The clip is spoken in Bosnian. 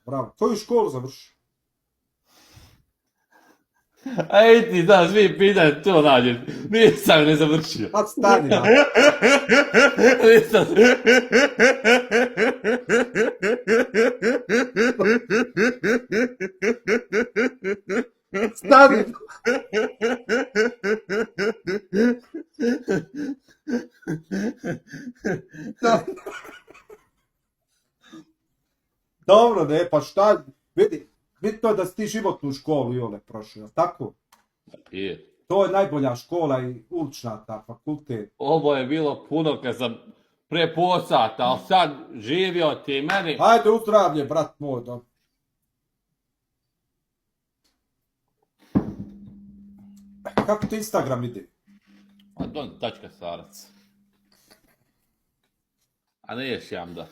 Bravo. Koju školu završi? Ej ti, da, svi pitanje to nađeš. Nisam ne završio. Sad stani, ja. Nisam. Stani. Dobro, ne, pa šta, vidi, bitno je da si ti životnu školu Jole prošao, jel tako? Je. To je najbolja škola i ulična ta fakultet. Ovo je bilo puno kad sam pre pola sata, ali sad živio ti meni. Ajde, uzdravlje, brat moj, da. Kako ti Instagram ide? Anton tačka starac. A ne ješ jam da.